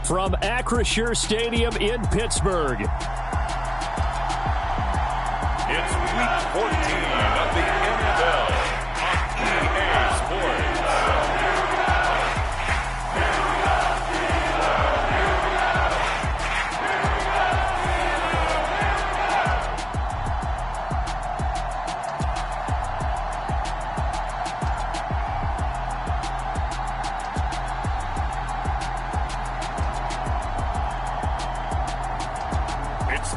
from Acrisure Stadium in Pittsburgh. It's Week 14 of the NFL on EA Sports.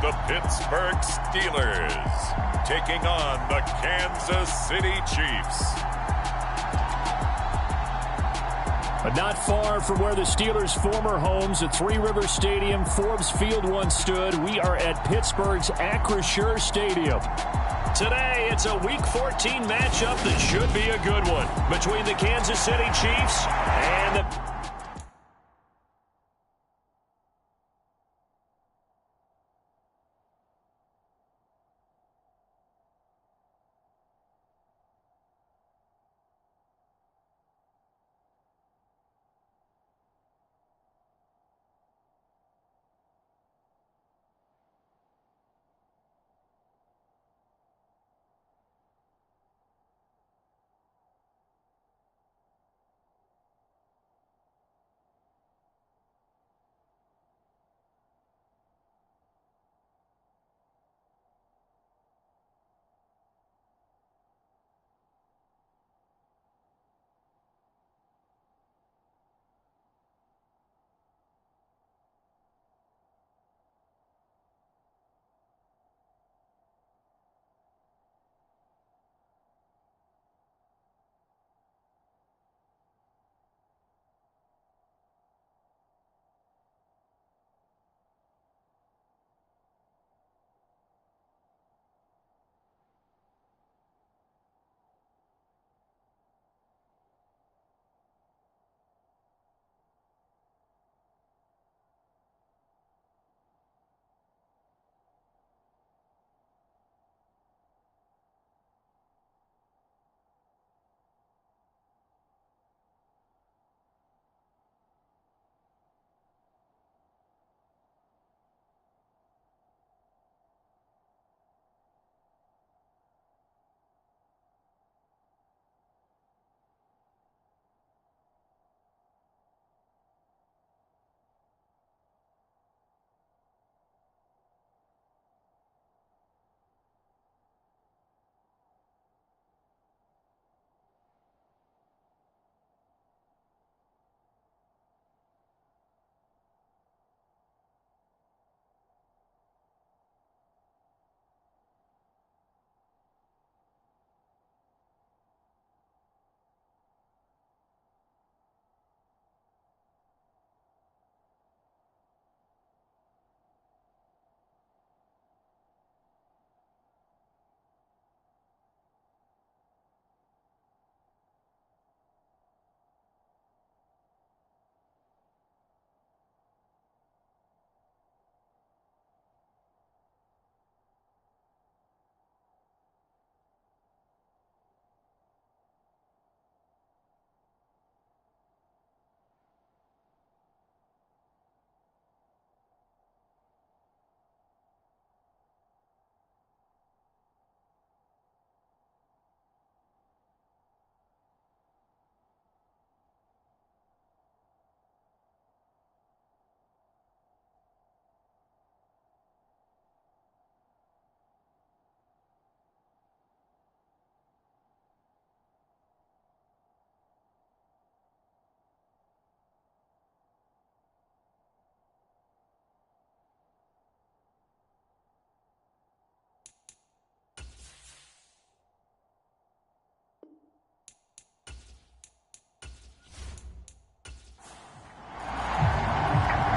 The Pittsburgh Steelers taking on the Kansas City Chiefs. But not far from where the Steelers' former homes at Three Rivers Stadium, Forbes Field once stood, we are at Pittsburgh's Acrisure Stadium. Today, it's a Week 14 matchup that should be a good one between the Kansas City Chiefs and the...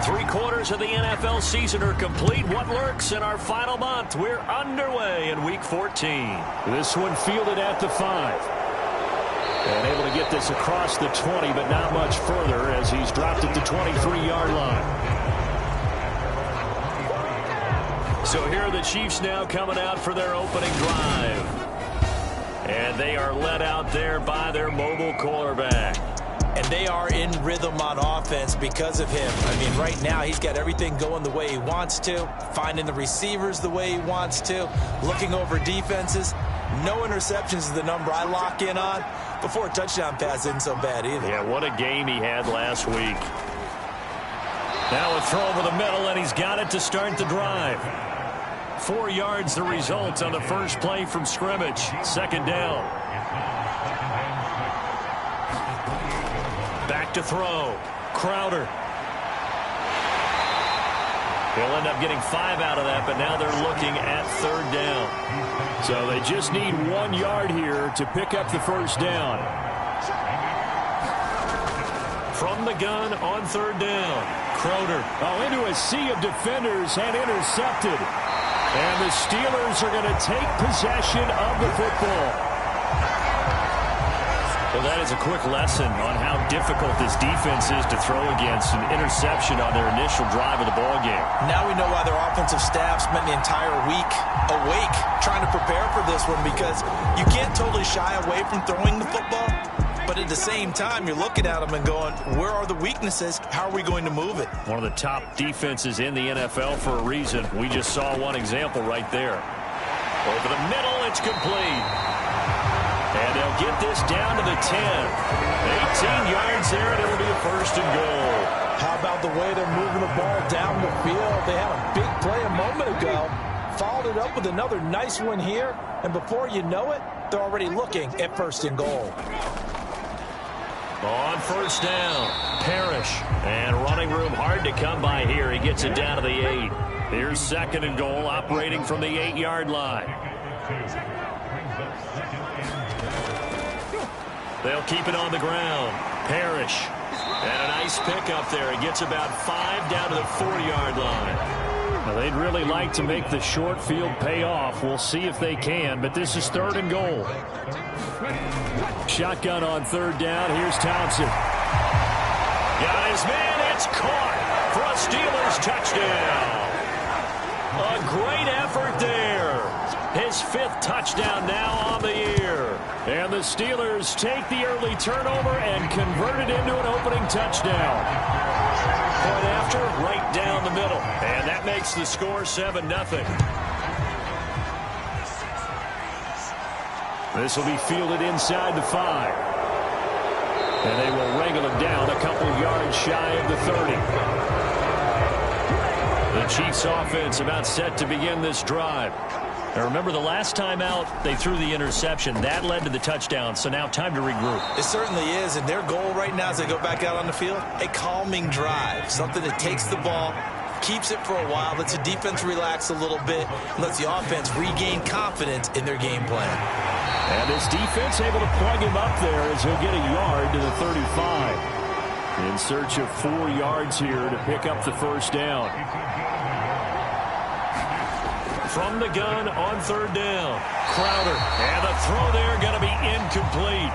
Three-quarters of the NFL season are complete. What lurks in our final month? We're underway in Week 14. This one fielded at the 5. And able to get this across the 20, but not much further as he's dropped at the 23-yard line. So here are the Chiefs now coming out for their opening drive. And they are led out there by their mobile quarterback. And they are in rhythm on offense because of him. I mean, right now, he's got everything going the way he wants to, finding the receivers the way he wants to, looking over defenses. No interceptions is the number I lock in on. Before a touchdown pass isn't so bad either. Yeah, what a game he had last week. Now a throw over the middle, and he's got it to start the drive. 4 yards the result on the first play from scrimmage. Second down. Back to throw. Crowder. He'll end up getting 5 out of that, but now they're looking at third down. So they just need 1 yard here to pick up the first down. From the gun on third down. Crowder. Oh, into a sea of defenders and intercepted. And the Steelers are going to take possession of the football. Well, that is a quick lesson on how difficult this defense is to throw against. An interception on their initial drive of the ballgame. Now we know why their offensive staff spent the entire week awake trying to prepare for this one, because you can't totally shy away from throwing the football. But at the same time, you're looking at them and going, where are the weaknesses? How are we going to move it? One of the top defenses in the NFL for a reason. We just saw one example right there. Over the middle, it's complete. And they'll get this down to the 10. 18 yards there, and it'll be a first and goal. How about the way they're moving the ball down the field? They had a big play a moment ago. Followed it up with another nice one here. And before you know it, they're already looking at first and goal. On first down, Parrish. And running room hard to come by here. He gets it down to the 8. Here's second and goal, operating from the 8-yard line. They'll keep it on the ground. Parrish. And a nice pickup there. He gets about 5 down to the 4-yard line. Now, they'd really like to make the short field pay off. We'll see if they can, but this is third and goal. Shotgun on third down. Here's Townsend. Got his man. It's caught for a Steelers touchdown. A great effort there. His 5th touchdown now on the year. And the Steelers take the early turnover and convert it into an opening touchdown. Point after, right down the middle. And that makes the score 7-0. This will be fielded inside the 5. And they will wrangle it down a couple yards shy of the 30. The Chiefs offense about set to begin this drive. Now remember, the last time out, they threw the interception. That led to the touchdown, so now time to regroup. It certainly is, and their goal right now as they go back out on the field, a calming drive, something that takes the ball, keeps it for a while, lets the defense relax a little bit, and lets the offense regain confidence in their game plan. And this defense able to plug him up there as he'll get a yard to the 35. In search of 4 yards here to pick up the first down. From the gun on third down. Crowder. And the throw there going to be incomplete.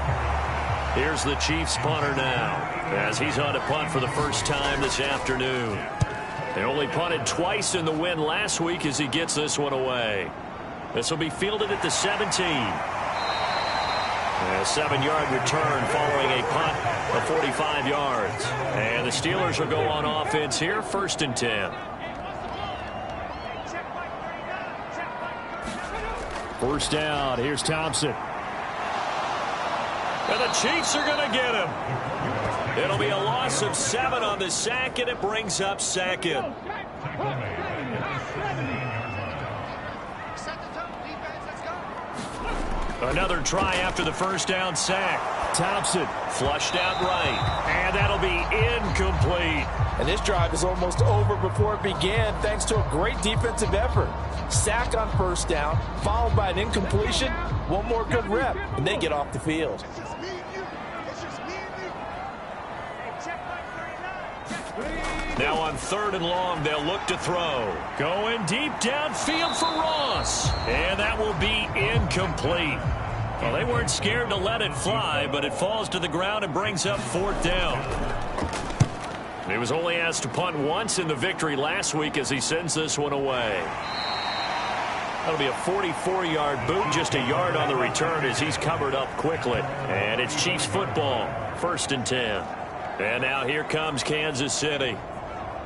Here's the Chiefs punter now, as he's on to punt for the first time this afternoon. They only punted twice in the win last week as he gets this one away. This will be fielded at the 17. A 7-yard return following a punt of 45 yards. And the Steelers will go on offense here, 1st and 10. First down. Here's Thompson. And the Chiefs are going to get him. It'll be a loss of 7 on the sack, and it brings up second. Another try after the first down sack. Thompson flushed out right. And that'll be incomplete. And this drive is almost over before it began thanks to a great defensive effort. Sack on first down, followed by an incompletion. One more good rep, and they get off the field. Now on third and long, they'll look to throw. Going deep downfield for Ross. And that will be incomplete. Well, they weren't scared to let it fly, but it falls to the ground and brings up 4th down. He was only asked to punt once in the victory last week as he sends this one away. That'll be a 44-yard boot, just a yard on the return as he's covered up quickly. And it's Chiefs football, 1st and 10. And now here comes Kansas City.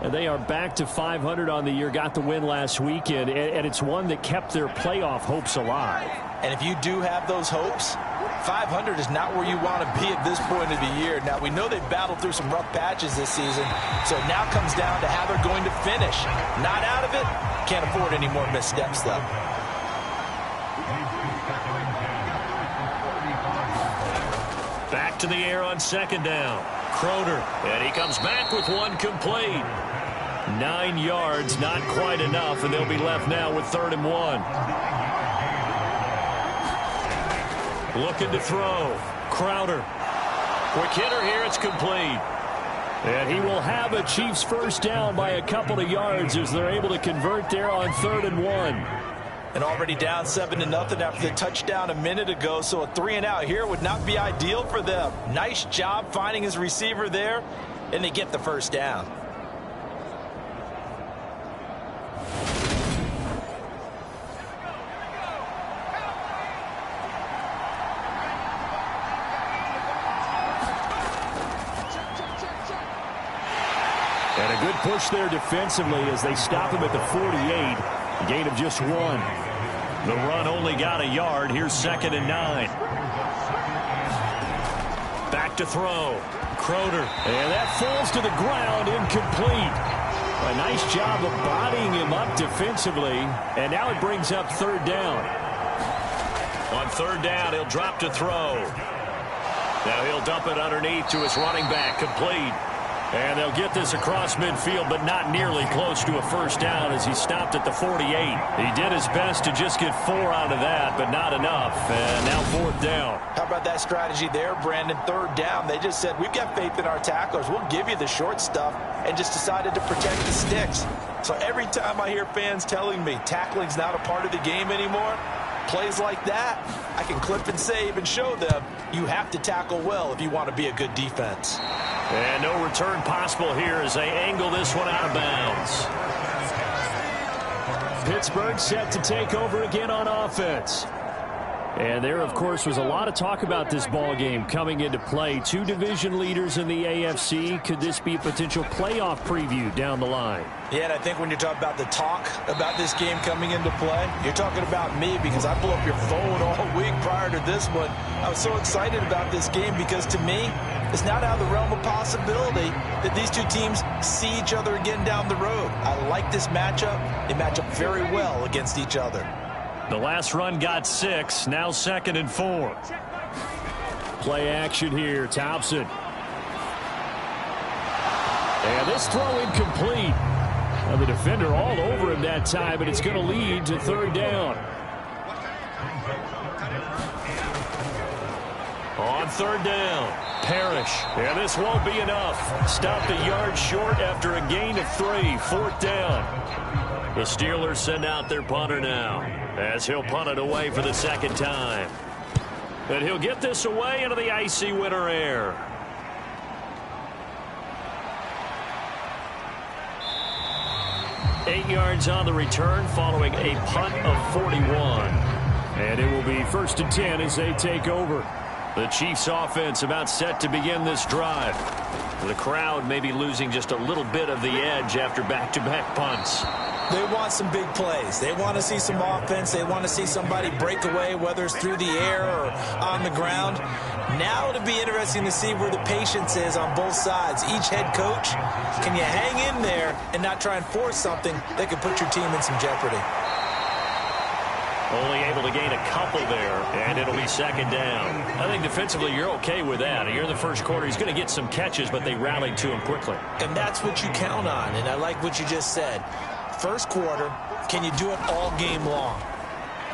And they are back to 500 on the year, got the win last weekend, and it's one that kept their playoff hopes alive. And if you do have those hopes, 500 is not where you want to be at this point of the year. Now, we know they've battled through some rough patches this season, so it now comes down to how they're going to finish. Not out of it. Can't afford any more missteps, though. Back to the air on 2nd down. Croder, and he comes back with one complete. 9 yards, not quite enough, and they'll be left now with 3rd and 1. Looking to throw. Crowder. Quick hitter here. It's complete. And he will have a Chiefs first down by a couple of yards as they're able to convert there on 3rd and 1. And already down 7-0 after the touchdown a minute ago, so a 3-and-out here would not be ideal for them. Nice job finding his receiver there, and they get the first down. And a good push there defensively as they stop him at the 48. Gain of just 1. The run only got a yard. Here's 2nd and 9. Back to throw. Croder. And that falls to the ground, incomplete. A nice job of bodying him up defensively. And now it brings up 3rd down. On 3rd down, he'll drop to throw. Now he'll dump it underneath to his running back, complete. And they'll get this across midfield, but not nearly close to a first down as he stopped at the 48. He did his best to just get 4 out of that, but not enough. And now 4th down. How about that strategy there, Brandon? 3rd down. They just said, we've got faith in our tacklers. We'll give you the short stuff, and just decided to protect the sticks. So every time I hear fans telling me tackling's not a part of the game anymore, plays like that, I can clip and save and show them you have to tackle well if you want to be a good defense. And no return possible here as they angle this one out of bounds. Pittsburgh set to take over again on offense. And there, of course, was a lot of talk about this ball game coming into play. 2 division leaders in the AFC. Could this be a potential playoff preview down the line? Yeah, and I think when you're talking about the talk about this game coming into play, you're talking about me because I blew up your phone all week prior to this one. I was so excited about this game because, to me, it's not out of the realm of possibility that these two teams see each other again down the road. I like this matchup. They match up very well against each other. The last run got 6. Now 2nd and 4. Play action here. Thompson. And this throw incomplete. Now the defender all over him that time, but it's going to lead to 3rd down. On 3rd down, Parrish. And this won't be enough. Stopped a yard short after a gain of 3. 4th down. The Steelers send out their punter now, as he'll punt it away for the 2nd time. And he'll get this away into the icy winter air. Eight yards on the return following a punt of 41. And it will be 1st and 10 as they take over. The Chiefs offense about set to begin this drive. The crowd may be losing just a little bit of the edge after back-to-back punts. They want some big plays. They want to see some offense. They want to see somebody break away, whether it's through the air or on the ground. Now it'll be interesting to see where the patience is on both sides. Each head coach, can you hang in there and not try and force something that could put your team in some jeopardy? Only able to gain a couple there, and it'll be 2nd down. I think defensively you're okay with that. You're in the first quarter. He's going to get some catches, but they rallied to him quickly. And that's what you count on, and I like what you just said. First quarter, can you do it all game long?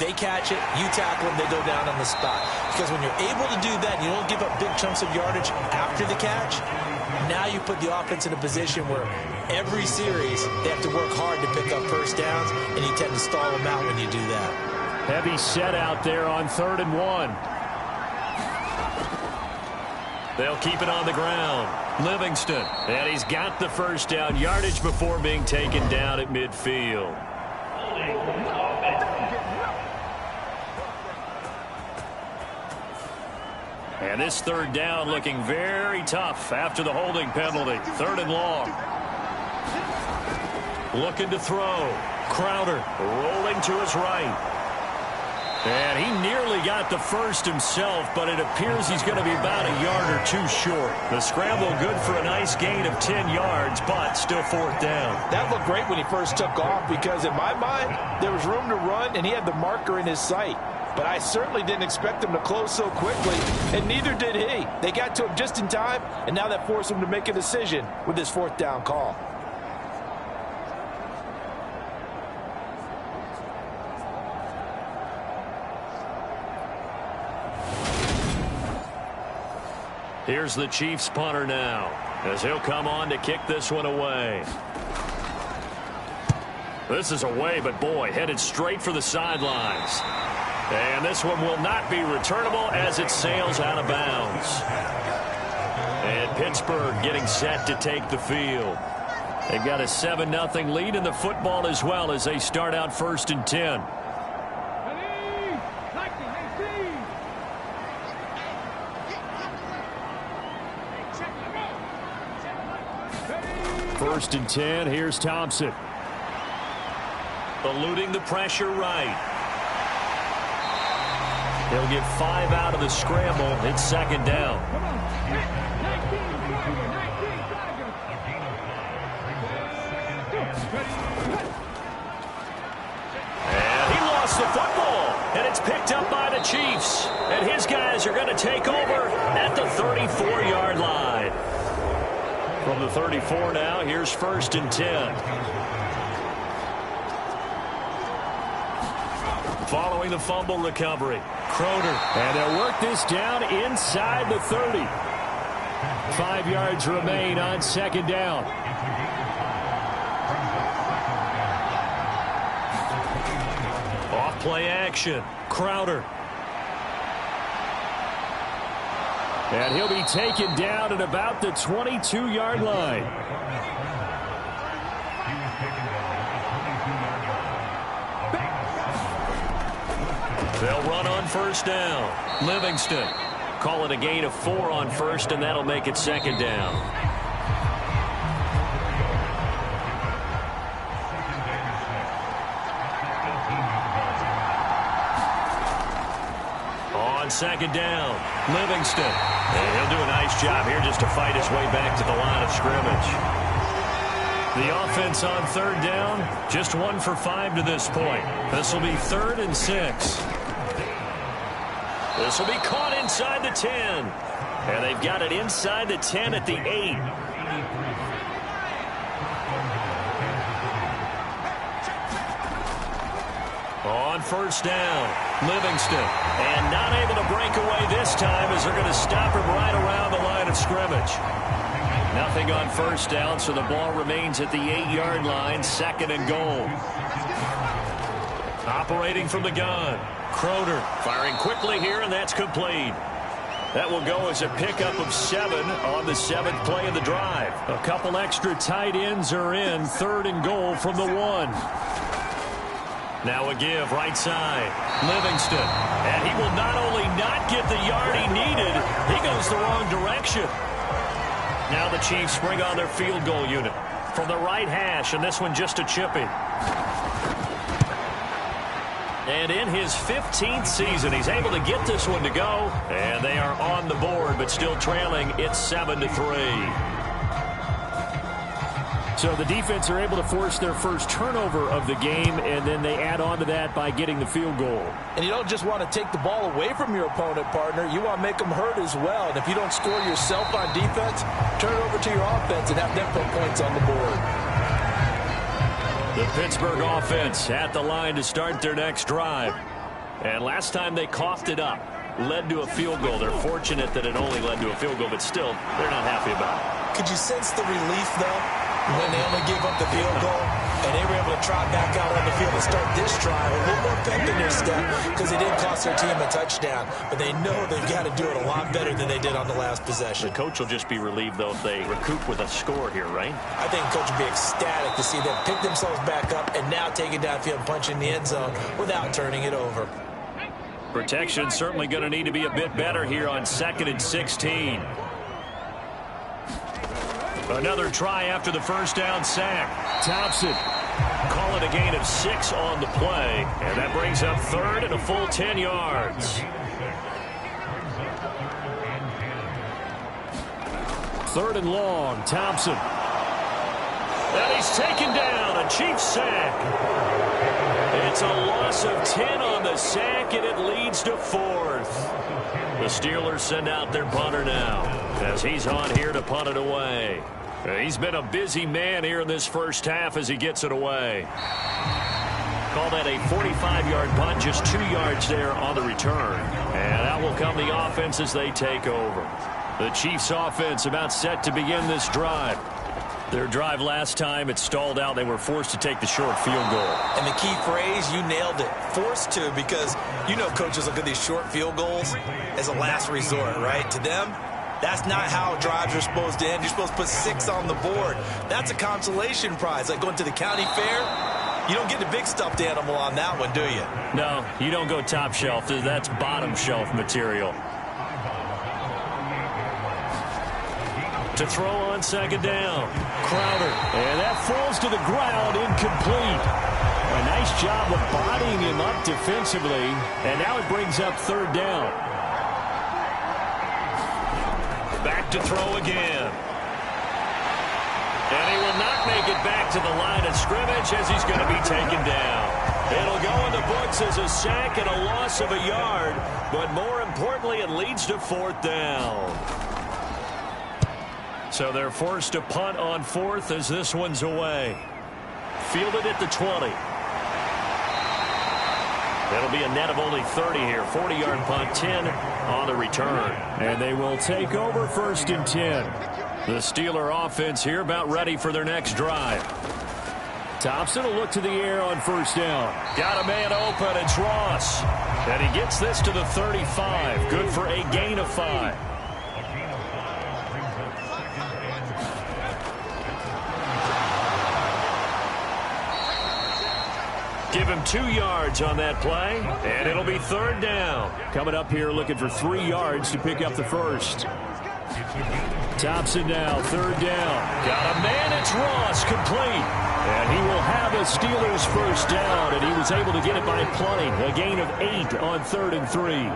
They catch it, you tackle them, they go down on the spot. Because when you're able to do that, you don't give up big chunks of yardage after the catch. Now you put the offense in a position where every series they have to work hard to pick up first downs, and you tend to stall them out when you do that. Heavy set out there on 3rd and 1. They'll keep it on the ground. Livingston, and he's got the first down yardage before being taken down at midfield. And this third down looking very tough after the holding penalty. Third and long. Looking to throw. Crowder rolling to his right. And he nearly got the first himself, but it appears he's going to be about a yard or two short. The scramble good for a nice gain of 10 yards, but still fourth down. That looked great when he first took off because in my mind, there was room to run and he had the marker in his sight. But I certainly didn't expect him to close so quickly, and neither did he. They got to him just in time, and now that forced him to make a decision with his fourth down call. Here's the Chiefs punter now, as he'll come on to kick this one away. This is away, but boy, headed straight for the sidelines. And this one will not be returnable as it sails out of bounds. And Pittsburgh getting set to take the field. They've got a 7-0 lead in the football as well as they start out 1st and 10. First and 10, here's Thompson. Eluding the pressure right. He'll get 5 out of the scramble. It's second down. And he lost the football. And it's picked up by the Chiefs. And his guys are going to take over at the 34-yard line. From the 34 now, here's 1st and 10. Following the fumble recovery, Crowder. And they'll work this down inside the 30. 5 yards remain on second down. Off play action, Crowder. And he'll be taken down at about the 22-yard line. They'll run on first down. Livingston. Call it a gain of 4 on first, and that'll make it second down. On second down, Livingston. And he'll do a nice job here just to fight his way back to the line of scrimmage. The offense on third down, just 1 for 5 to this point. This will be 3rd and 6. This will be caught inside the 10. And they've got it inside the 10 at the 8. On first down, Livingston. And not able to break away this time as they're going to stop him right around the line of scrimmage. Nothing on first down, so the ball remains at the 8-yard line, 2nd and goal. Operating from the gun, Crowder firing quickly here, and that's complete. That will go as a pickup of 7 on the 7th play of the drive. A couple extra tight ends are in, 3rd and goal from the 1. Now a give right side, Livingston. And he will not only not get the yard he needed, he goes the wrong direction. Now the Chiefs bring on their field goal unit from the right hash, and this one just a chipping. And in his 15th season, he's able to get this one to go. And they are on the board, but still trailing. It's 7-3. So the defense are able to force their first turnover of the game, and then they add on to that by getting the field goal. And you don't just want to take the ball away from your opponent, partner. You want to make them hurt as well. And if you don't score yourself on defense, turn it over to your offense and have them put points on the board. The Pittsburgh offense at the line to start their next drive. And last time they coughed it up, led to a field goal. They're fortunate that it only led to a field goal, but still, they're not happy about it. Could you sense the relief, though, when they only gave up the field goal and they were able to trot back out on the field and start this drive a little more pep in their step because they didn't cost their team a touchdown, but they know they've got to do it a lot better than they did on the last possession. The coach will just be relieved, though, if they recoup with a score here, right? I think the coach will be ecstatic to see them pick themselves back up and now take it downfield and punch in the end zone without turning it over. Protection certainly going to need to be a bit better here on 2nd and 16. Another try after the first down sack. Thompson call it a gain of 6 on the play, and that brings up 3rd and a full 10 yards. 3rd and long, Thompson. And he's taken down, a Chiefs sack. It's a loss of 10 on the sack, and it leads to 4th. The Steelers send out their punter now, as he's on here to punt it away. He's been a busy man here in this first half as he gets it away. Call that a 45-yard punt, just 2 yards there on the return. And out will come the offense as they take over. The Chiefs offense about set to begin this drive. Their drive last time, it stalled out. They were forced to take the short field goal. And the key phrase, you nailed it, forced to, because you know coaches look at these short field goals as a last resort, right? To them, that's not how drives are supposed to end. You're supposed to put 6 on the board. That's a consolation prize, like going to the county fair. You don't get the big stuffed animal on that one, do you? No, you don't go top shelf. That's bottom shelf material. To throw on 2nd down. Crowder. And that falls to the ground, incomplete. A nice job of bodying him up defensively. And now it brings up 3rd down. Back to throw again. And he will not make it back to the line of scrimmage as he's going to be taken down. It'll go in the books as a sack and a loss of a yard. But more importantly, it leads to 4th down. So they're forced to punt on 4th as this one's away. Fielded at the 20. That'll be a net of only 30 here. 40-yard punt, 10 on the return. And they will take over 1st and 10. The Steeler offense here about ready for their next drive. Thompson will look to the air on 1st down. Got a man open. It's Ross. And he gets this to the 35. Good for a gain of 5. Give him 2 yards on that play, and it'll be 3rd down. Coming up here looking for 3 yards to pick up the first. Thompson now, 3rd down. Got a man, it's Ross, complete. And he will have a Steelers first down, and he was able to get it by plenty. A gain of 8 on 3rd and 3.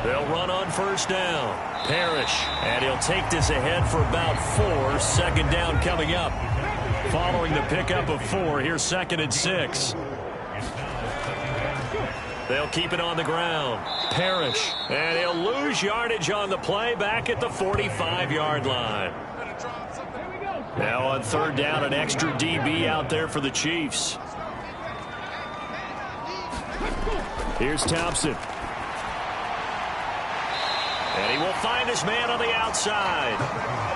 They'll run on 1st down. Parrish, and he'll take this ahead for about 4. 2nd down coming up. Following the pickup of 4, here's 2nd and 6. They'll keep it on the ground. Parrish, and he'll lose yardage on the play back at the 45-yard line. Now on 3rd down, an extra DB out there for the Chiefs. Here's Thompson. And he will find his man on the outside.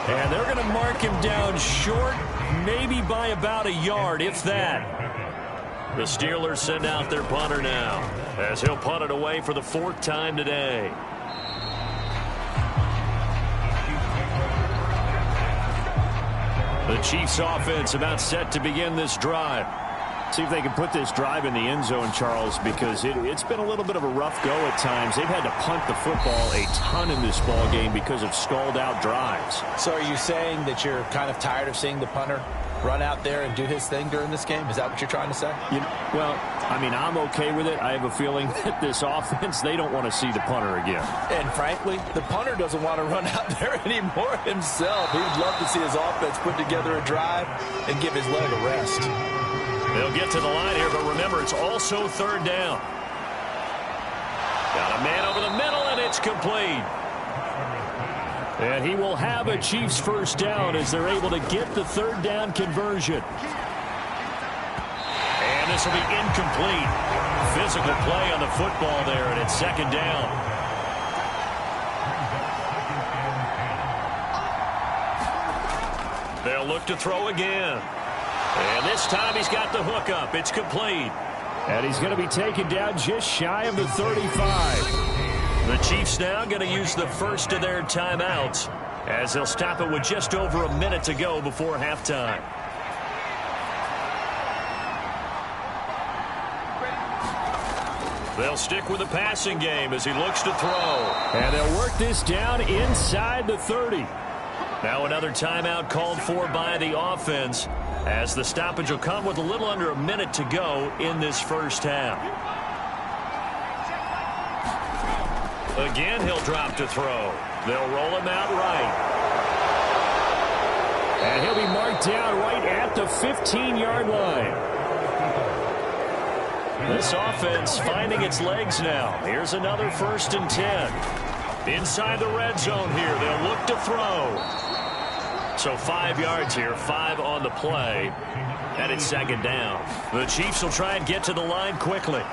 And they're going to mark him down short, maybe by about a yard, if that. The Steelers send out their punter now, as he'll punt it away for the 4th time today. The Chiefs offense about set to begin this drive. See if they can put this drive in the end zone, Charles, because it's been a little bit of a rough go at times. They've had to punt the football a ton in this ball game because of stalled-out drives. So are you saying that you're kind of tired of seeing the punter run out there and do his thing during this game? Is that what you're trying to say? Well, I mean, I'm okay with it. I have a feeling that this offense, they don't want to see the punter again. And frankly, the punter doesn't want to run out there anymore himself. He would love to see his offense put together a drive and give his leg a rest. They'll get to the line here, but remember, it's also 3rd down. Got a man over the middle, and it's complete. And he will have a Chiefs first down as they're able to get the 3rd down conversion. And this will be incomplete. Physical play on the football there, and it's 2nd down. They'll look to throw again. And this time he's got the hook up. It's complete. And he's going to be taken down just shy of the 35. The Chiefs now going to use the first of their timeouts as they'll stop it with just over a minute to go before halftime. They'll stick with the passing game as he looks to throw. And they'll work this down inside the 30. Now another timeout called for by the offense, as the stoppage will come with a little under a minute to go in this first half. Again, he'll drop to throw. They'll roll him out right. And he'll be marked down right at the 15-yard line. This offense finding its legs now. Here's another 1st and 10. Inside the red zone here, they'll look to throw. So 5 yards here, 5 on the play. And it's 2nd down. The Chiefs will try and get to the line quickly.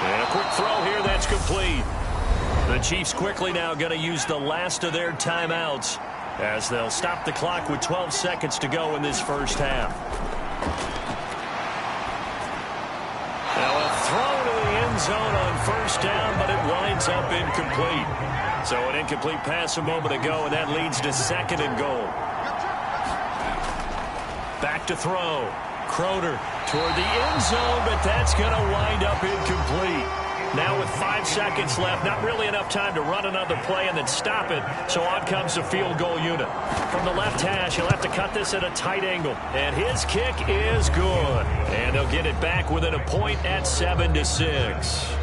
And a quick throw here, that's complete. The Chiefs quickly now going to use the last of their timeouts as they'll stop the clock with 12 seconds to go in this first half. Now a throw to the end zone on 1st down, but it winds up incomplete. So an incomplete pass a moment ago, and that leads to 2nd and goal. Back to throw. Croder toward the end zone, but that's going to wind up incomplete. Now with 5 seconds left, not really enough time to run another play and then stop it. So on comes the field goal unit. From the left hash, he'll have to cut this at a tight angle. And his kick is good. And they'll get it back within a point at 7-6.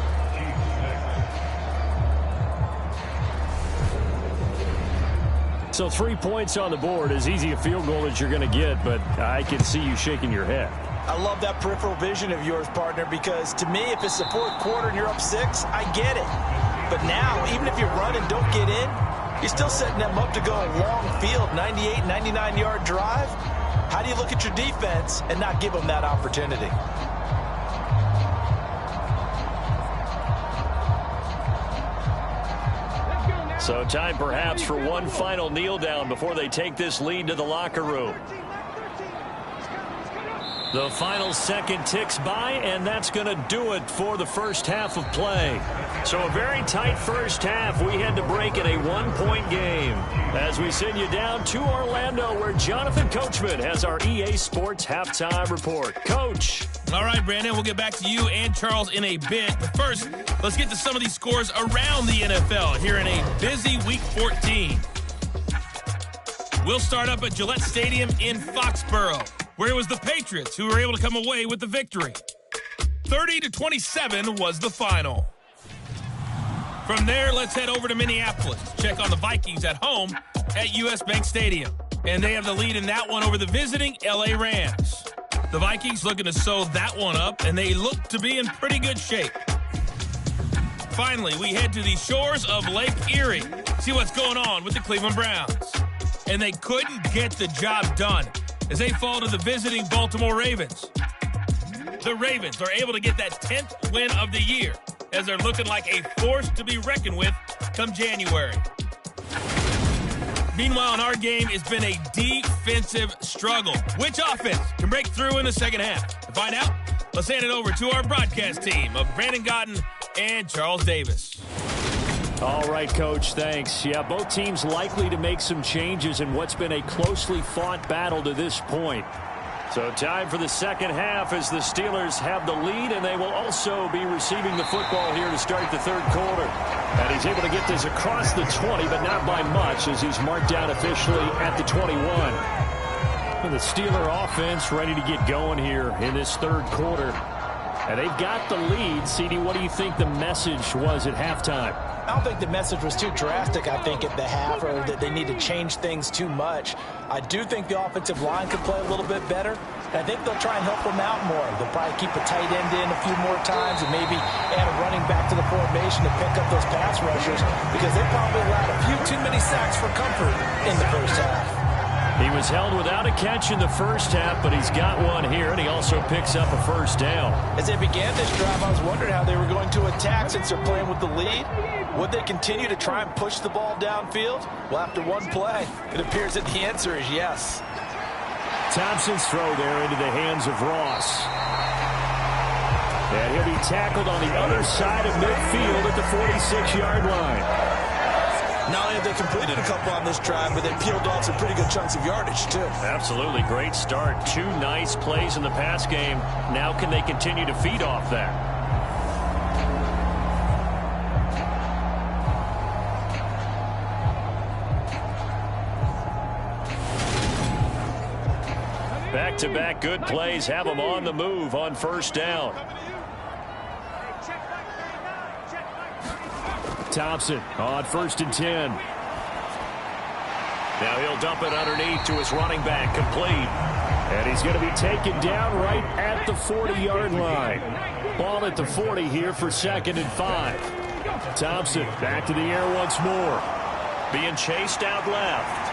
So 3 points on the board, as easy a field goal as you're going to get, but I can see you shaking your head. I love that peripheral vision of yours, partner, because to me, if it's the 4th quarter and you're up 6, I get it. But now, even if you run and don't get in, you're still setting them up to go a long field, 98, 99-yard drive. How do you look at your defense and not give them that opportunity? So time perhaps for one final kneel down before they take this lead to the locker room. The final second ticks by, and that's going to do it for the first half of play. So a very tight first half. We had to break in a 1-point game as we send you down to Orlando, where Jonathan Coachman has our EA Sports halftime report. Coach. All right, Brandon, we'll get back to you and Charles in a bit. But first, let's get to some of these scores around the NFL here in a busy Week 14. We'll start up at Gillette Stadium in Foxborough, where it was the Patriots who were able to come away with the victory. 30-27 was the final. From there, let's head over to Minneapolis to check on the Vikings at home at US Bank Stadium. And they have the lead in that one over the visiting LA Rams. The Vikings looking to sew that one up, and they look to be in pretty good shape. Finally, we head to the shores of Lake Erie, see what's going on with the Cleveland Browns. And they couldn't get the job done as they fall to the visiting Baltimore Ravens. The Ravens are able to get that 10th win of the year as they're looking like a force to be reckoned with come January. Meanwhile, in our game, it's been a defensive struggle. Which offense can break through in the second half? To find out, let's hand it over to our broadcast team of Brandon Godden and Charles Davis. All right, Coach, thanks. Yeah, both teams likely to make some changes in what's been a closely fought battle to this point. So time for the second half as the Steelers have the lead, and they will also be receiving the football here to start the third quarter. And he's able to get this across the 20, but not by much, as he's marked down officially at the 21. And the Steeler offense ready to get going here in this third quarter. And they've got the lead. CD, what do you think the message was at halftime? I don't think the message was too drastic, I think, at the half, or that they need to change things too much. I do think the offensive line could play a little bit better. I think they'll try and help them out more. They'll probably keep a tight end in a few more times and maybe add a running back to the formation to pick up those pass rushers, because they probably allowed a few too many sacks for comfort in the first half. He was held without a catch in the first half, but he's got one here, and he also picks up a first down. As they began this drive, I was wondering how they were going to attack since they're playing with the lead. Would they continue to try and push the ball downfield? Well, after one play, it appears that the answer is yes. Thompson's throw there into the hands of Ross. And he'll be tackled on the other side of midfield at the 46-yard line. Not only have they completed a couple on this drive, but they peeled off some pretty good chunks of yardage, too. Absolutely. Great start. Two nice plays in the pass game. Now can they continue to feed off that? Back-to-back good plays have them on the move on first down. Thompson on 1st and 10. Now he'll dump it underneath to his running back, complete. And he's going to be taken down right at the 40-yard line. Ball at the 40 here for 2nd and 5. Thompson back to the air once more. Being chased out left.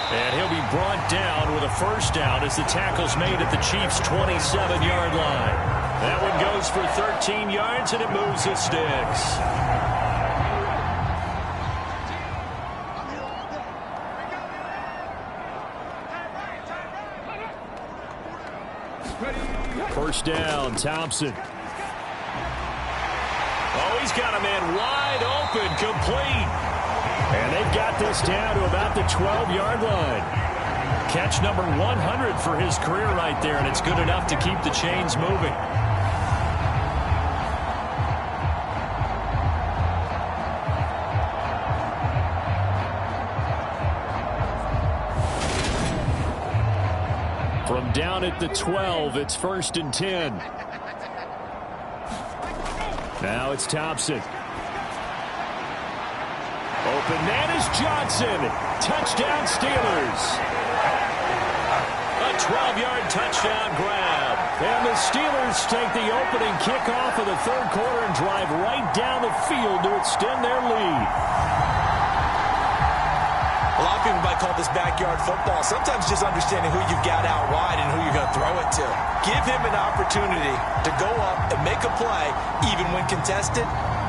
And he'll be brought down with a first down as the tackle's made at the Chiefs' 27-yard line. That one goes for 13 yards, and it moves the sticks. First down, Thompson. Oh, he's got a man wide open, complete. And they've got this down to about the 12-yard line. Catch number 100 for his career right there, and it's good enough to keep the chains moving. From down at the 12, it's 1st and 10. Now it's Thompson. Open man is Johnson. Touchdown Steelers. A 12-yard touchdown grab. And the Steelers take the opening kickoff of the 3rd quarter and drive right down the field to extend their lead. A lot of people might call this backyard football. Sometimes just understanding who you've got out wide and who you're going to throw it to. Give him an opportunity to go up and make a play, even when contested.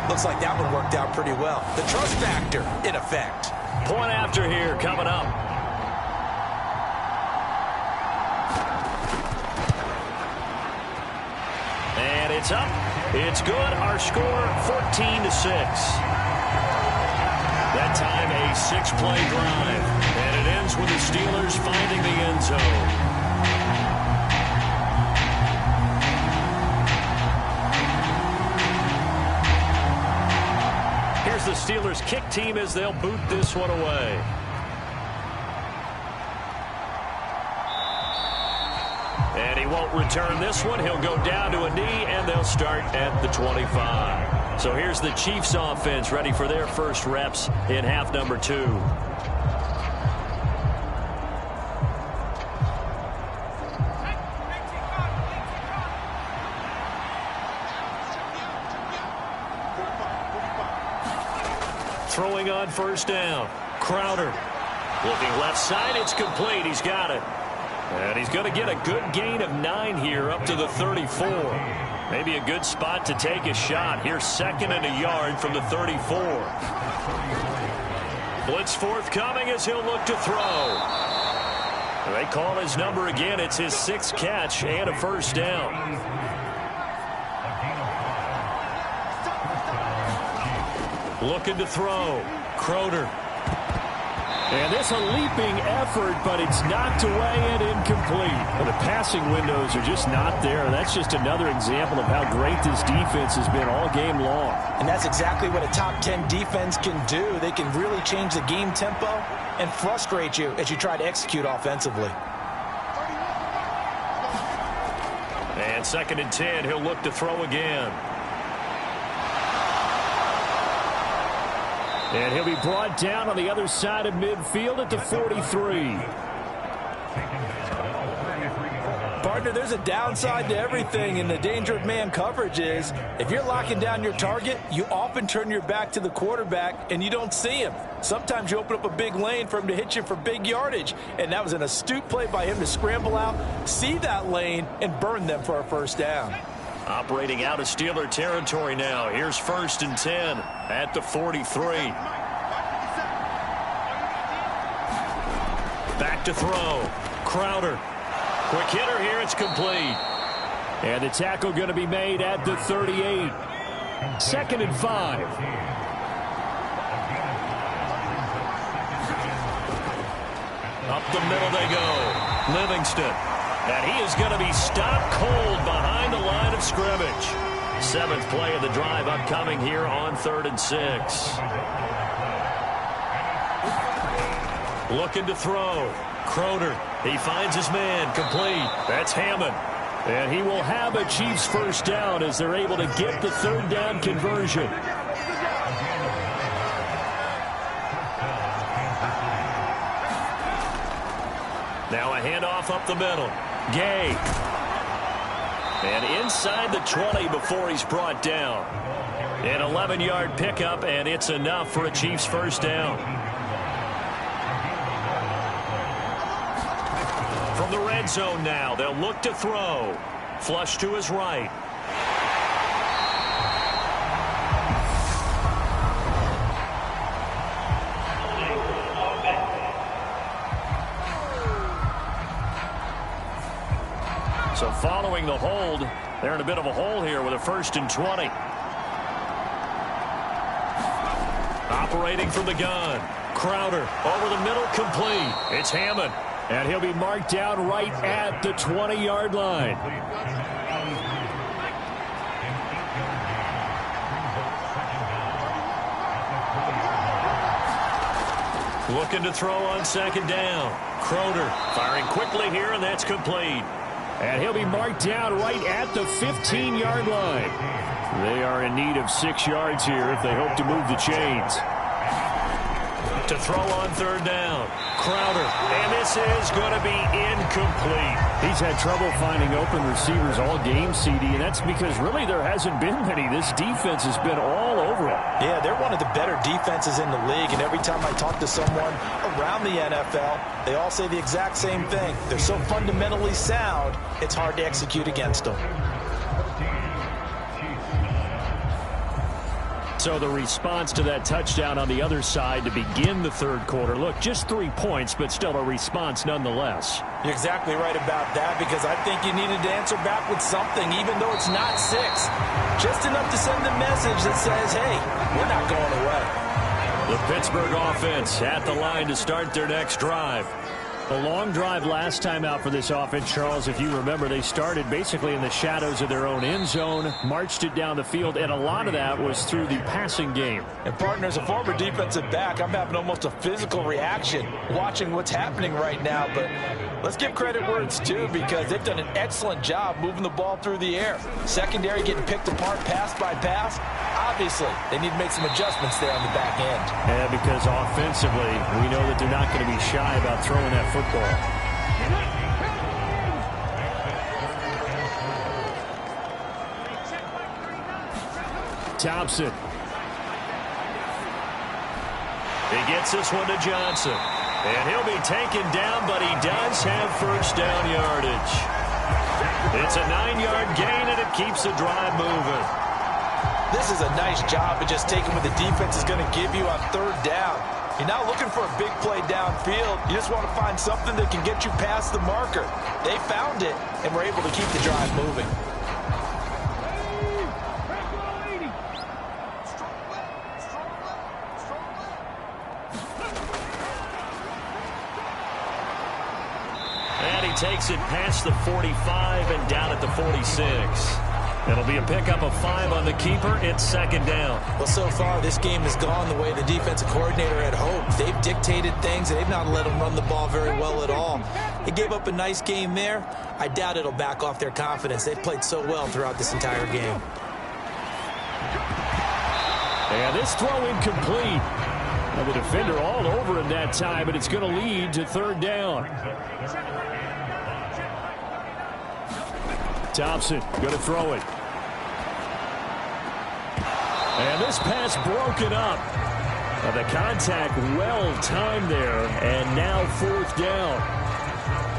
Looks like that one worked out pretty well. The trust factor, in effect. Point after here coming up. And it's up. It's good. Our score, 14-6. That time, a 6-play drive. And it ends with the Steelers finding the end zone. Here's the Steelers kick team as they'll boot this one away. And he won't return this one. He'll go down to a knee, and they'll start at the 25. So here's the Chiefs offense ready for their first reps in half number 2. Throwing on first down. Crowder. Looking left side. It's complete. He's got it. And he's going to get a good gain of 9 here up to the 34. Maybe a good spot to take a shot. Here's 2nd and a yard from the 34. Blitz forthcoming as he'll look to throw. They call his number again. It's his 6th catch and a first down. Looking to throw. Crowder. And this a leaping effort, but it's knocked away and incomplete. Well, the passing windows are just not there. That's just another example of how great this defense has been all game long. And that's exactly what a top 10 defense can do. They can really change the game tempo and frustrate you as you try to execute offensively. And 2nd and 10, he'll look to throw again. And he'll be brought down on the other side of midfield at the 43. Partner, there's a downside to everything, and the danger of man coverage is if you're locking down your target, you often turn your back to the quarterback and you don't see him. Sometimes you open up a big lane for him to hit you for big yardage, and that was an astute play by him to scramble out, see that lane, and burn them for a first down. Operating out of Steeler territory now. Here's 1st and 10 at the 43. Back to throw. Crowder. Quick hitter here. It's complete. And the tackle going to be made at the 38. 2nd and 5. Up the middle they go. Livingston. And he is going to be stopped cold behind the line of scrimmage. 7th play of the drive upcoming here on 3rd and 6. Looking to throw. Crowder. He finds his man, complete. That's Hammond. And he will have a Chiefs first down as they're able to get the third down conversion. Now a handoff up the middle. Gay. And inside the 20 before he's brought down. An 11-yard pickup, and it's enough for a Chiefs first down. From the red zone now, they'll look to throw. Flush to his right. So following the hold, they're in a bit of a hole here with a 1st and 20. Operating from the gun. Crowder over the middle, complete. It's Hammond. And he'll be marked down right at the 20-yard line. Looking to throw on 2nd down. Crowder firing quickly here, and that's complete. And he'll be marked down right at the 15-yard line. They are in need of 6 yards here if they hope to move the chains. To throw on 3rd down. Crowder, and this is going to be incomplete. He's had trouble finding open receivers all game, CD, and that's because really there hasn't been many. This defense has been all over him. Yeah, they're one of the better defenses in the league, and every time I talk to someone around the NFL, they all say the exact same thing. They're so fundamentally sound, it's hard to execute against them. So the response to that touchdown on the other side to begin the 3rd quarter. Look, just 3 points, but still a response nonetheless. You're exactly right about that, because I think you needed to answer back with something, even though it's not 6. Just enough to send a message that says, hey, we're not going away. The Pittsburgh offense at the line to start their next drive. The long drive last time out for this offense, Charles, if you remember, they started basically in the shadows of their own end zone, marched it down the field, and a lot of that was through the passing game. And, partner, as a former defensive back, I'm having almost a physical reaction watching what's happening right now. But let's give credit where it's due, because they've done an excellent job moving the ball through the air. Secondary getting picked apart pass by pass. Obviously, they need to make some adjustments there on the back end. Yeah, because offensively, we know that they're not going to be shy about throwing that football. Thompson. He gets this one to Johnson. And he'll be taken down, but he does have first down yardage. It's a 9-yard gain, and it keeps the drive moving. This is a nice job of just taking what the defense is going to give you on 3rd down. You're not looking for a big play downfield. You just want to find something that can get you past the marker. They found it, and were able to keep the drive moving. And he takes it past the 45 and down at the 46. It'll be a pickup of 5 on the keeper. It's 2nd down. Well, so far, this game has gone the way the defensive coordinator had hoped. They've dictated things, and they've not let them run the ball very well at all. They gave up a nice game there. I doubt it'll back off their confidence. They've played so well throughout this entire game. And this throw incomplete. And the defender all over him that time, but it's going to lead to 3rd down. Thompson going to throw it. And this pass broken up. The contact well timed there, and now 4th down.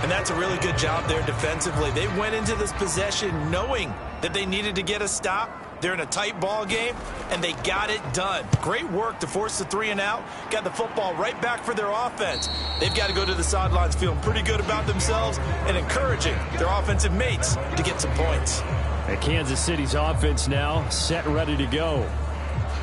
And that's a really good job there defensively. They went into this possession knowing that they needed to get a stop. They're in a tight ball game, and they got it done. Great work to force the 3 and out. Got the football right back for their offense. They've got to go to the sidelines feeling pretty good about themselves and encouraging their offensive mates to get some points. And Kansas City's offense now set, ready to go.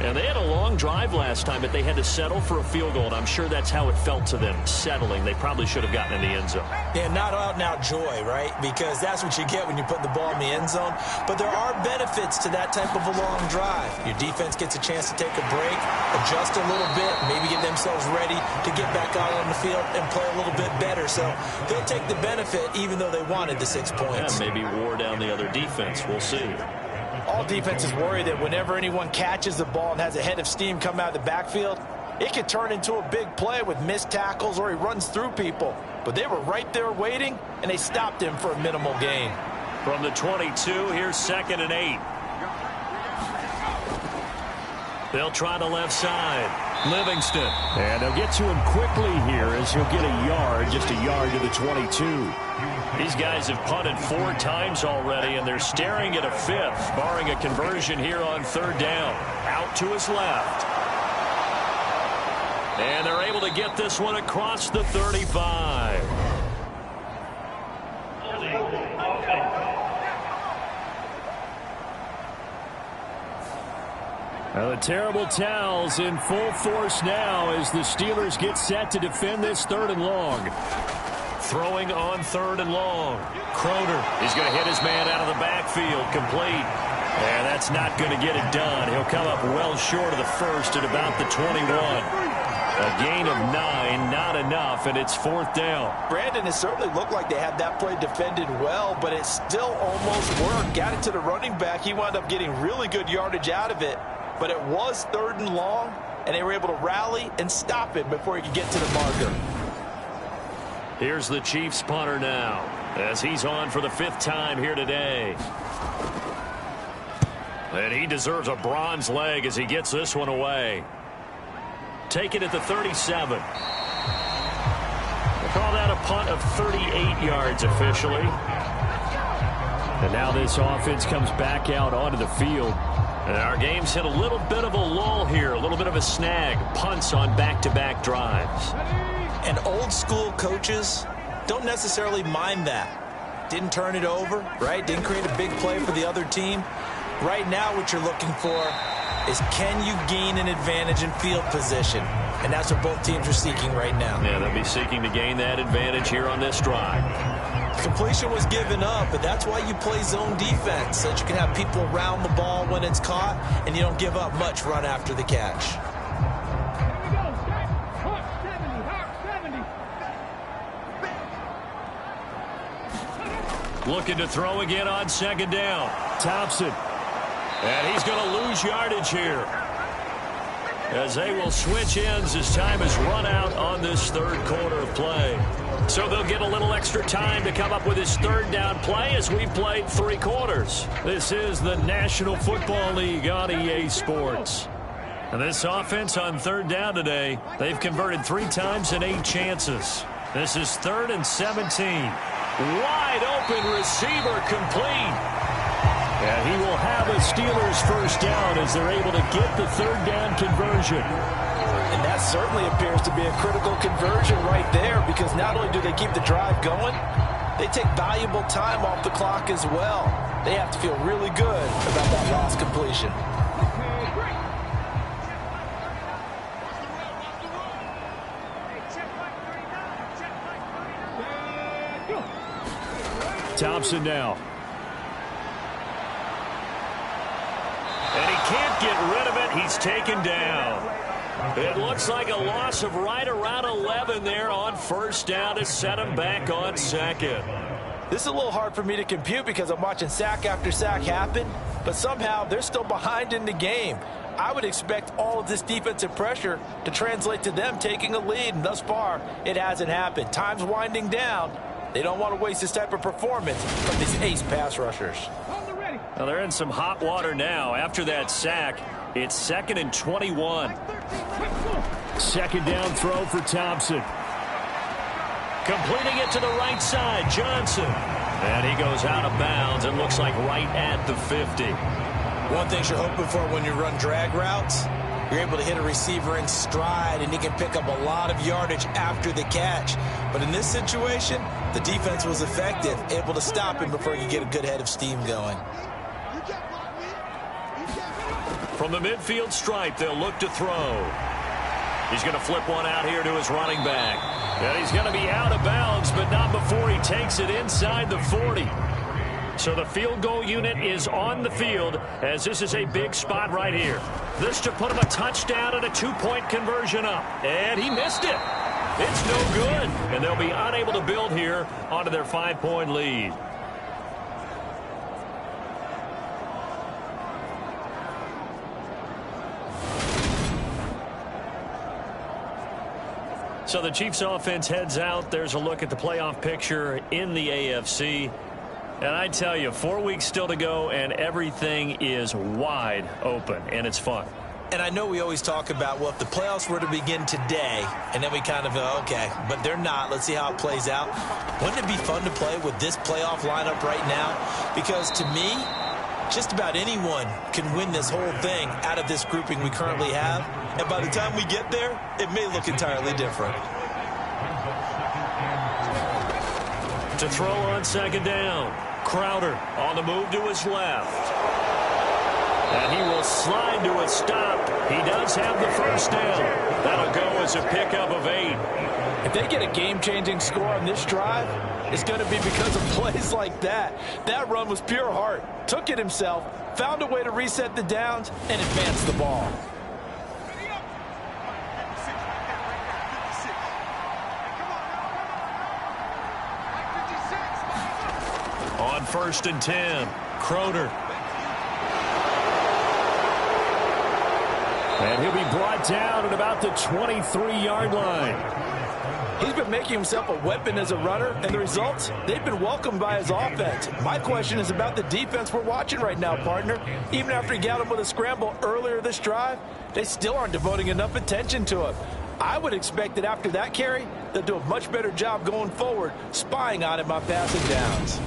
And they had a long drive last time, but they had to settle for a field goal, and I'm sure that's how it felt to them, settling. They probably should have gotten in the end zone. Yeah, not out-and-out joy, right? Because that's what you get when you put the ball in the end zone. But there are benefits to that type of a long drive. Your defense gets a chance to take a break, adjust a little bit, maybe get themselves ready to get back out on the field and play a little bit better. So they'll take the benefit even though they wanted the 6 points. Yeah, maybe wore down the other defense. We'll see. All defenses worry that whenever anyone catches the ball and has a head of steam come out of the backfield, it could turn into a big play with missed tackles or he runs through people. But they were right there waiting, and they stopped him for a minimal gain. From the 22, here's 2nd and 8. They'll try the left side. Livingston. And they'll get to him quickly here as he'll get a yard, just a yard to the 22. These guys have punted 4 times already, and they're staring at a 5th, barring a conversion here on 3rd down. Out to his left. And they're able to get this one across the 35. Now the terrible towels in full force now as the Steelers get set to defend this 3rd and long. Throwing on 3rd and long. Croner is going to hit his man out of the backfield. Complete. And that's not going to get it done. He'll come up well short of the 1st at about the 21. A gain of 9, not enough, and it's 4th down. Brandon, it certainly looked like they had that play defended well, but it still almost worked. Got it to the running back. He wound up getting really good yardage out of it. But it was 3rd and long, and they were able to rally and stop it before he could get to the marker. Here's the Chiefs punter now, as he's on for the 5th time here today. And he deserves a bronze leg as he gets this one away. Taken at the 37. We'll call that a punt of 38 yards officially. And now this offense comes back out onto the field. And our game's hit a little bit of a lull here, a little bit of a snag. Punts on back-to-back drives. And old-school coaches don't necessarily mind that. Didn't turn it over, right? Didn't create a big play for the other team. Right now what you're looking for is can you gain an advantage in field position? And that's what both teams are seeking right now. Yeah, they'll be seeking to gain that advantage here on this drive. Completion was given up, but that's why you play zone defense, so that you can have people around the ball when it's caught, and you don't give up much run after the catch. Looking to throw again on 2nd down. Thompson. And he's going to lose yardage here, as they will switch ends as time has run out on this 3rd quarter of play. So they'll get a little extra time to come up with his 3rd down play as we've played 3 quarters. This is the National Football League on EA Sports. And this offense on 3rd down today, they've converted 3 times in 8 chances. This is 3rd and 17. Wide open receiver complete. And he will have a Steelers 1st down as they're able to get the 3rd down conversion. And that certainly appears to be a critical conversion right there, because not only do they keep the drive going, they take valuable time off the clock as well. They have to feel really good about that last completion. Thompson now. And he can't get rid of it. He's taken down. It looks like a loss of right around 11 there on 1st down to set him back on 2nd. This is a little hard for me to compute because I'm watching sack after sack happen, but somehow they're still behind in the game. I would expect all of this defensive pressure to translate to them taking a lead, and thus far, it hasn't happened. Time's winding down. They don't want to waste this type of performance from these ace pass rushers. Well, they're in some hot water now. After that sack, it's 2nd and 21. 2nd down throw for Thompson. Completing it to the right side, Johnson. And he goes out of bounds and looks like right at the 50. One thing you're hoping for when you run drag routes, you're able to hit a receiver in stride, and he can pick up a lot of yardage after the catch. But in this situation, the defense was effective, able to stop him before he could get a good head of steam going. From the midfield stripe, they'll look to throw. He's going to flip one out here to his running back. And he's going to be out of bounds, but not before he takes it inside the 40. So the field goal unit is on the field, as this is a big spot right here. This to put him a touchdown and a 2-point conversion up. And he missed it. It's no good. And they'll be unable to build here onto their 5-point lead. So the Chiefs offense heads out. There's a look at the playoff picture in the AFC. And I tell you, 4 weeks still to go, and everything is wide open, and it's fun. And I know we always talk about, well, if the playoffs were to begin today, and then we kind of go, okay, but they're not. Let's see how it plays out. Wouldn't it be fun to play with this playoff lineup right now? Because to me, just about anyone can win this whole thing out of this grouping we currently have. And by the time we get there, it may look entirely different. To throw on second down. Crowder on the move to his left. And he will slide to a stop. He does have the first down. That'll go as a pickup of 8. If they get a game-changing score on this drive, it's going to be because of plays like that. That run was pure heart. Took it himself, found a way to reset the downs, and advance the ball. On 1st and 10, Crowder. And he'll be brought down at about the 23-yard line. He's been making himself a weapon as a runner, and the results, they've been welcomed by his offense. My question is about the defense we're watching right now, partner. Even after he got him with a scramble earlier this drive, they still aren't devoting enough attention to him. I would expect that after that carry, they'll do a much better job going forward, spying on him on passing downs.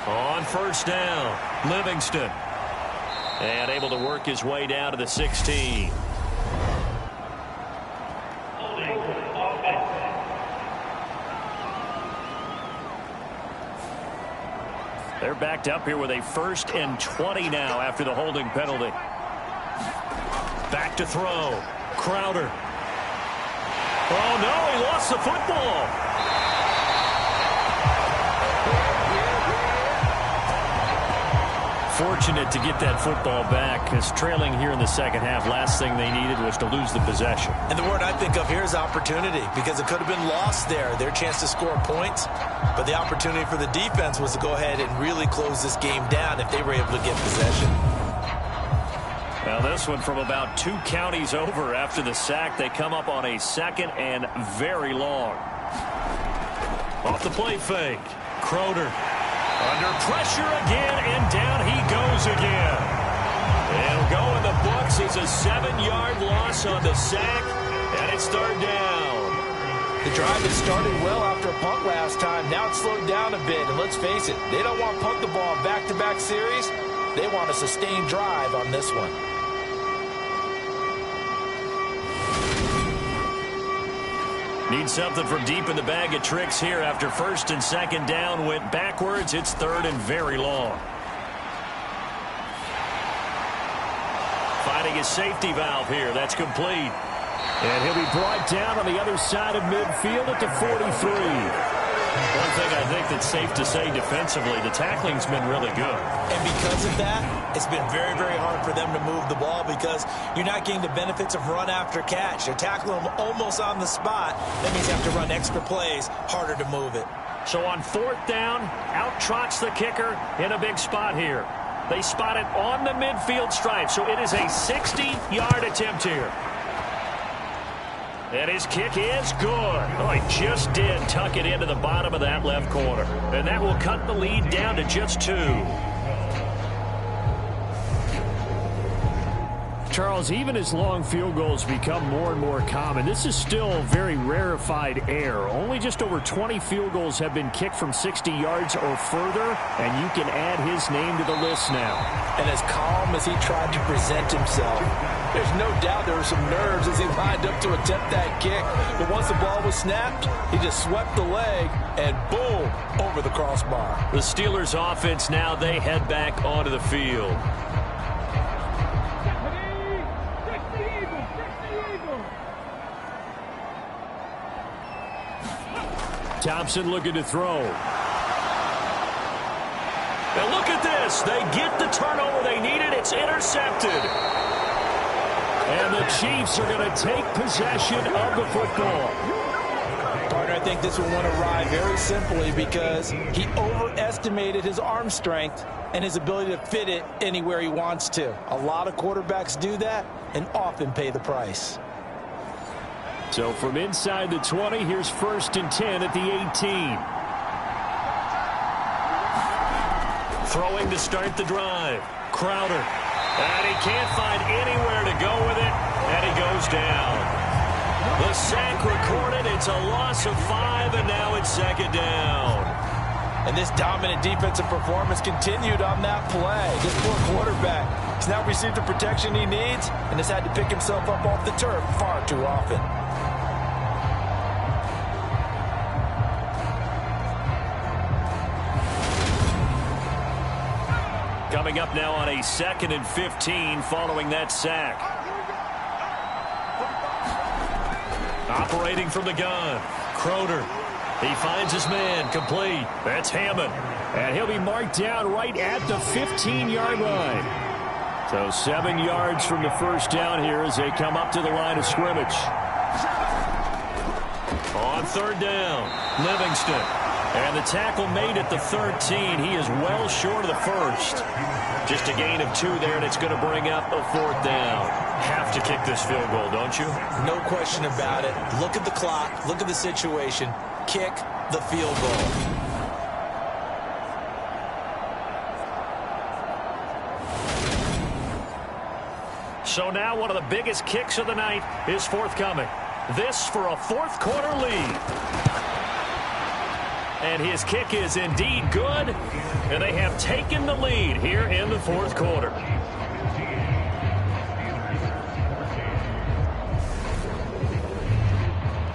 On 1st down, Livingston. And able to work his way down to the 16. They're backed up here with a 1st and 20 now after the holding penalty. Back to throw. Crowder. Oh, no, he lost the football. Fortunate to get that football back, because trailing here in the second half, last thing they needed was to lose the possession. And the word I think of here is opportunity, because it could have been lost there, their chance to score points. But the opportunity for the defense was to go ahead and really close this game down if they were able to get possession. Well, this one from about 2 counties over after the sack. They come up on a 2nd and very long. Off the play fake. Crowder. Under pressure again, and down he goes again. It'll go in the books as a 7-yard loss on the sack, and it's 3rd down. The drive has started well after a punt last time. Now it's slowed down a bit, and let's face it, they don't want to punt the ball in back-to-back series. They want a sustained drive on this one. Need something from deep in the bag of tricks here after 1st and 2nd down went backwards. It's 3rd and very long. Finding his safety valve here. That's complete. And he'll be brought down on the other side of midfield at the 43. One thing I think that's safe to say defensively, the tackling's been really good. And because of that, it's been very, very hard for them to move the ball because you're not getting the benefits of run after catch. They're tackling them almost on the spot. That means you have to run extra plays, harder to move it. So on 4th down, out trots the kicker in a big spot here. They spot it on the midfield stripe, so it is a 60-yard attempt here. And his kick is good. Oh, he just did tuck it into the bottom of that left corner. And that will cut the lead down to just 2. Charles, even as long field goals become more and more common, this is still very rarefied air. Only just over 20 field goals have been kicked from 60 yards or further, and you can add his name to the list now. And as calm as he tried to present himself, there's no doubt there were some nerves as he lined up to attempt that kick. But once the ball was snapped, he just swept the leg and boom, over the crossbar. The Steelers offense now, they head back onto the field. Thompson looking to throw. And look at this. They get the turnover they needed. It's intercepted. And the Chiefs are going to take possession of the football. Partner, I think this will want to ride very simply because he overestimated his arm strength and his ability to fit it anywhere he wants to. A lot of quarterbacks do that and often pay the price. So from inside the 20, here's 1st and 10 at the 18. Throwing to start the drive. Crowder. And he can't find anywhere to go with it, and he goes down. The sack recorded. It's a loss of 5, and now it's 2nd down. And this dominant defensive performance continued on that play. This poor quarterback has now received the protection he needs and has had to pick himself up off the turf far too often. Coming up now on a 2nd and 15 following that sack. Operating from the gun. Crowder. He finds his man. Complete. That's Hammond. And he'll be marked down right at the 15-yard line. So 7 yards from the first down here as they come up to the line of scrimmage. On 3rd down, Livingston. And the tackle made at the 13. He is well short of the first. Just a gain of 2 there, and it's going to bring up a 4th down. Have to kick this field goal, don't you? No question about it. Look at the clock. Look at the situation. Kick the field goal. So now one of the biggest kicks of the night is forthcoming. This for a 4th quarter lead. And his kick is indeed good. And they have taken the lead here in the 4th quarter.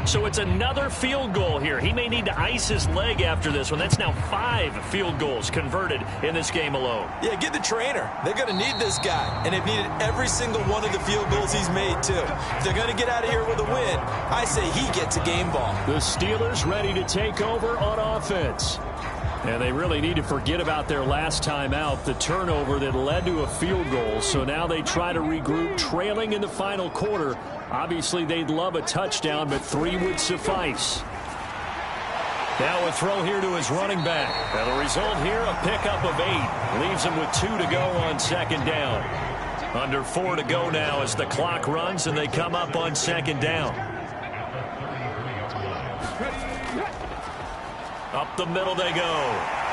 So it's another field goal here. He may need to ice his leg after this one. That's now 5 field goals converted in this game alone. Yeah, get the trainer. They're going to need this guy. And they've needed every single one of the field goals he's made, too. If they're going to get out of here with a win, I say he gets a game ball. The Steelers ready to take over on offense. And they really need to forget about their last time out, the turnover that led to a field goal. So now they try to regroup, trailing in the final quarter. Obviously, they'd love a touchdown, but 3 would suffice. Now a throw here to his running back. And the result here, a pickup of 8. Leaves him with 2 to go on 2nd down. Under 4 to go now as the clock runs and they come up on 2nd down. Up the middle they go.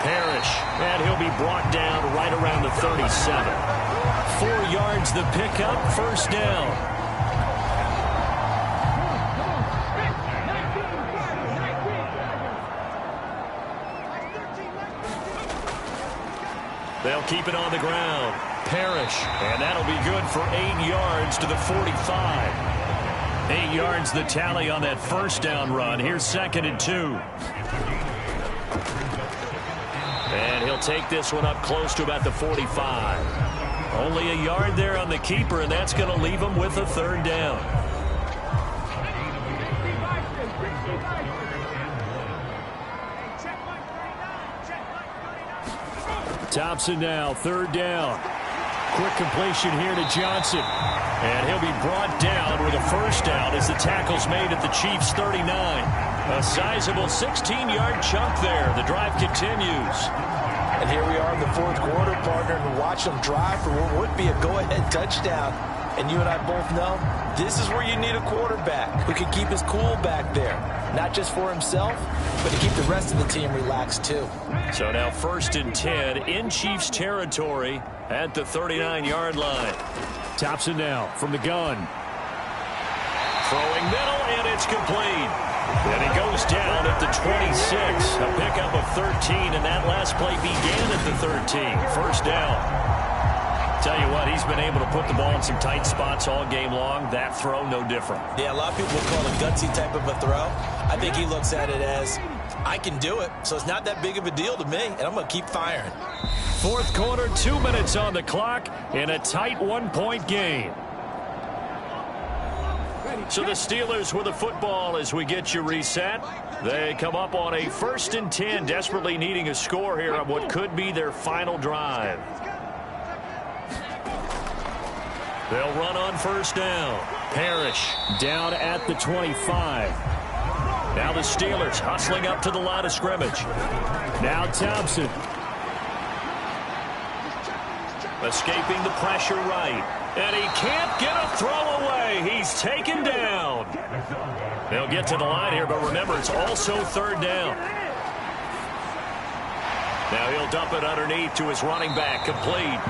Parrish. And he'll be brought down right around the 37. 4 yards the pickup, 1st down. They'll keep it on the ground. Parrish. And that'll be good for 8 yards to the 45. 8 yards the tally on that 1st down run. Here's 2nd and 2. And he'll take this one up close to about the 45. Only a yard there on the keeper, and that's going to leave him with a 3rd down. Thompson now, 3rd down. Quick completion here to Johnson. And he'll be brought down with a 1st down as the tackle's made at the Chiefs' 39. A sizable 16-yard chunk there. The drive continues. And here we are in the 4th quarter, partner, and watch them drive for what would be a go-ahead touchdown. And you and I both know this is where you need a quarterback who can keep his cool back there. Not just for himself, but to keep the rest of the team relaxed too. So now 1st and 10 in Chiefs territory at the 39-yard line. Thompson now from the gun. Throwing middle, and it's complete. And he goes down at the 26. A pickup of 13, and that last play began at the 13. First down. Tell you what, he's been able to put the ball in some tight spots all game long. That throw, no different. Yeah, a lot of people call it a gutsy type of a throw. I think he looks at it as, I can do it, so it's not that big of a deal to me, and I'm going to keep firing. 4th quarter, 2 minutes on the clock in a tight 1-point game. So the Steelers with the football as we get you reset. They come up on a 1st and 10, desperately needing a score here on what could be their final drive. They'll run on 1st down. Parrish down at the 25. Now the Steelers hustling up to the line of scrimmage. Now Thompson. Escaping the pressure right. And he can't get a throw away. He's taken down. They'll get to the line here, but remember, it's also 3rd down. Now he'll dump it underneath to his running back, complete.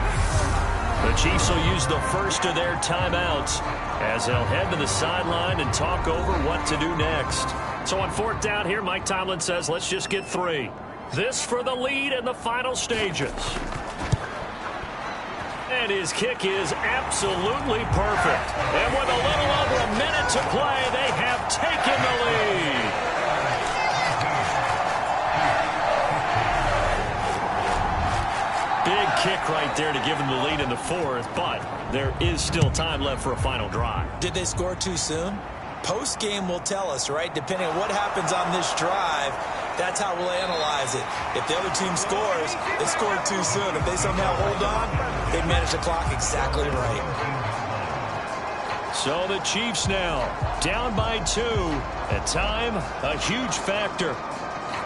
The Chiefs will use the first of their timeouts as they'll head to the sideline and talk over what to do next. So on 4th down here, Mike Tomlin says, let's just get 3. This for the lead in the final stages. And his kick is absolutely perfect. And with a little over a minute to play, they have taken the lead. Big kick right there to give them the lead in the 4th, but there is still time left for a final drive. Did they score too soon? Post-game will tell us, right? Depending on what happens on this drive, that's how we'll analyze it. If the other team scores, they scored too soon. If they somehow hold on, they manage the clock exactly right. So the Chiefs now down by 2. At time, a huge factor.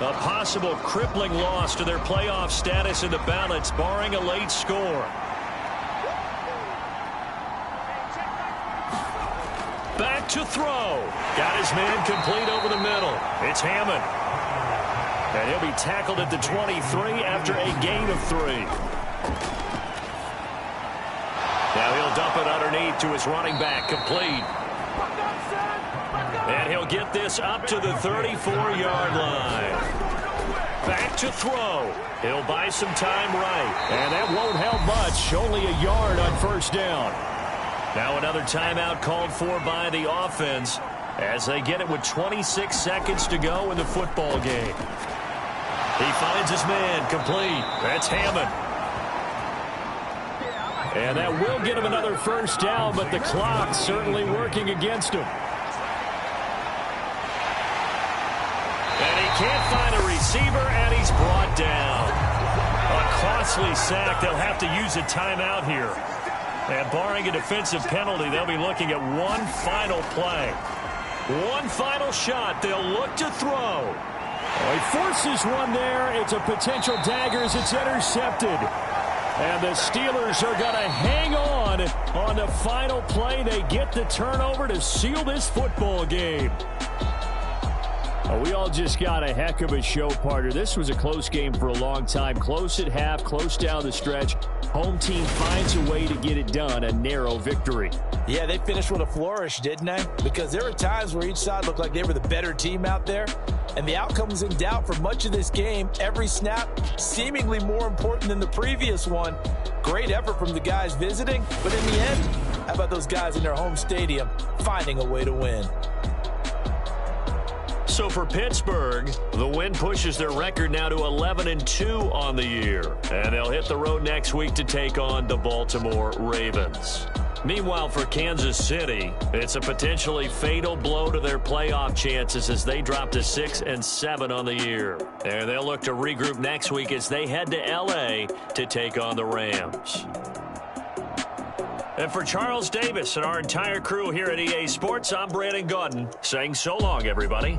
A possible crippling loss to their playoff status in the balance, barring a late score. Back to throw. Got his man complete over the middle. It's Hammond. And he'll be tackled at the 23 after a gain of 3. Now he'll dump it underneath to his running back, complete. And he'll get this up to the 34-yard line. Back to throw. He'll buy some time right. And that won't help much. Only a yard on 1st down. Now another timeout called for by the offense as they get it with 26 seconds to go in the football game. He finds his man, complete. That's Hammond. And that will get him another 1st down, but the clock's certainly working against him. And he can't find a receiver, and he's brought down. A costly sack. They'll have to use a timeout here. And barring a defensive penalty, they'll be looking at one final play. One final shot. They'll look to throw. Oh, he forces one there. It's a potential dagger as it's intercepted. And the Steelers are going to hang on the final play. They get the turnover to seal this football game. Oh, we all just got a heck of a show, partner. This was a close game for a long time. Close at half, close down the stretch. Home team finds a way to get it done, a narrow victory. Yeah, they finished with a flourish, didn't they? Because there were times where each side looked like they were the better team out there. And the outcome was in doubt for much of this game. Every snap seemingly more important than the previous one. Great effort from the guys visiting. But in the end, how about those guys in their home stadium finding a way to win? So for Pittsburgh, the win pushes their record now to 11-2 on the year. And they'll hit the road next week to take on the Baltimore Ravens. Meanwhile, for Kansas City, it's a potentially fatal blow to their playoff chances as they drop to 6-7 on the year. And they'll look to regroup next week as they head to L.A. to take on the Rams. And for Charles Davis and our entire crew here at EA Sports, I'm Brandon Gaudin saying so long, everybody.